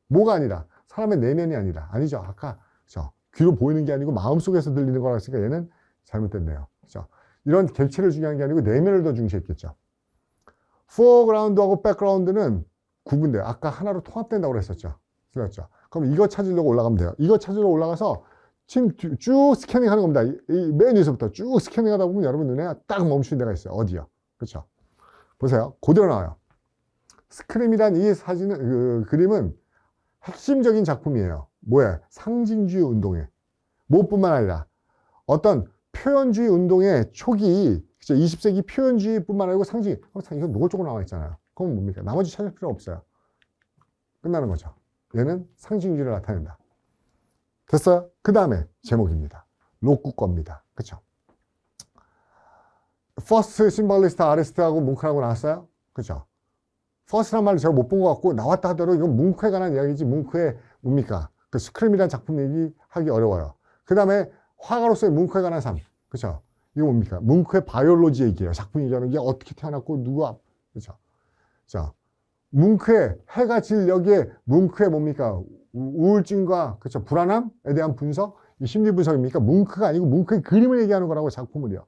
뭐가 아니라 사람의 내면이 아니라. 아니죠. 아까 귀로 보이는 게 아니고 마음속에서 들리는 거라 했으니까 얘는 잘못됐네요. 그렇죠? 이런 객체를 중요한 게 아니고 내면을 더 중시했겠죠. foreground하고 background는 구분돼요. 아까 하나로 통합된다고 그랬었죠. 그렇죠? 그럼 이거 찾으려고 올라가면 돼요. 이거 찾으려고 올라가서 지금 쭉 스캐닝 하는 겁니다. 이 맨 위에서부터 쭉 스캐닝 하다 보면 여러분 눈에 딱 멈추는 데가 있어요. 어디요? 그렇죠? 보세요. 그대로 나와요. 스크림이란 이 사진은, 그림은 핵심적인 작품이에요. 뭐야? 상징주의 운동에. 무엇뿐만 아니라 어떤 표현주의 운동의 초기, 그쵸? 20세기 표현주의뿐만 아니고 상징, 이건 노골적으로 나와 있잖아요. 그건 뭡니까? 나머지 찾을 필요 없어요. 끝나는 거죠. 얘는 상징주의를 나타낸다. 됐어요? 그 다음에 제목입니다. 로쿠 겁니다. 그쵸? First Symbolist Artist하고 뭉크라고 나왔어요? 그쵸? First란 말을 제가 못 본 것 같고 나왔다 하더라도 이건 뭉크에 관한 이야기지 뭉크의 뭡니까? 그 스크림이라는 작품 얘기하기 어려워요. 그 다음에 화가로서의 뭉크에 관한 삶. 그쵸? 이거 뭡니까? 뭉크의 바이올로지 얘기예요. 작품 얘기하는 게 어떻게 태어났고 누가, 그쵸? 자, 뭉크의 해가 질 여기에 뭉크의 뭡니까? 우울증과, 그쵸? 불안함에 대한 분석? 이 심리 분석입니까? 뭉크가 아니고 뭉크의 그림을 얘기하는 거라고 작품을요.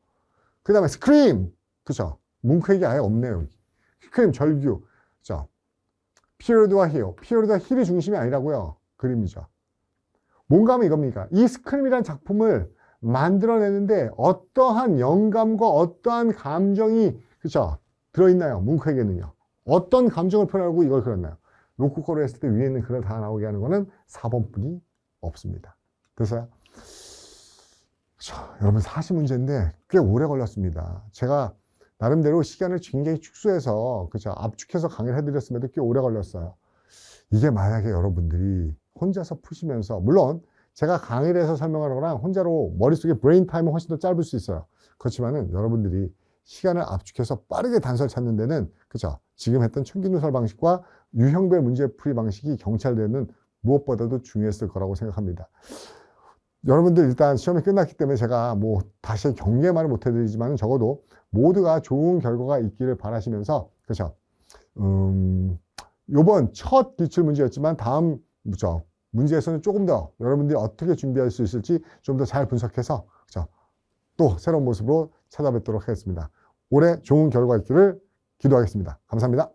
그 다음에 스크림! 그쵸? 뭉크 얘기 아예 없네요. 여기. 스크림, 절규. 그쵸? 피리어드와 힐. 피리어드와 힐이 중심이 아니라고요. 그림이죠. 뭔가 하면 이겁니까? 이 스크림이라는 작품을 만들어내는데 어떠한 영감과 어떠한 감정이, 그쵸? 들어있나요? 뭉크에게는요. 어떤 감정을 표현하고 이걸 그렸나요? 로쿠코로 했을 때 위에 있는 글을 다 나오게 하는 거는 4번뿐이 없습니다. 됐어요? 여러분 40문제인데 꽤 오래 걸렸습니다. 제가 나름대로 시간을 굉장히 축소해서, 그쵸? 압축해서 강의를 해드렸음에도 꽤 오래 걸렸어요. 이게 만약에 여러분들이 혼자서 푸시면서, 물론 제가 강의를 해서 설명하는 거랑 혼자로 머릿속에 브레인 타임은 훨씬 더 짧을 수 있어요. 그렇지만은 여러분들이 시간을 압축해서 빠르게 단서를 찾는 데는, 그죠? 지금 했던 청기누설 방식과 유형별 문제풀이 방식이 경찰대는 무엇보다도 중요했을 거라고 생각합니다. 여러분들 일단 시험이 끝났기 때문에 제가 뭐 다시 경례만을 못 해드리지만 적어도 모두가 좋은 결과가 있기를 바라시면서, 그죠? 요번 첫 기출 문제였지만 다음 문제에서는 조금 더 여러분들이 어떻게 준비할 수 있을지 좀 더 잘 분석해서, 그죠? 또 새로운 모습으로 찾아뵙도록 하겠습니다. 올해 좋은 결과 있기를 기도하겠습니다. 감사합니다.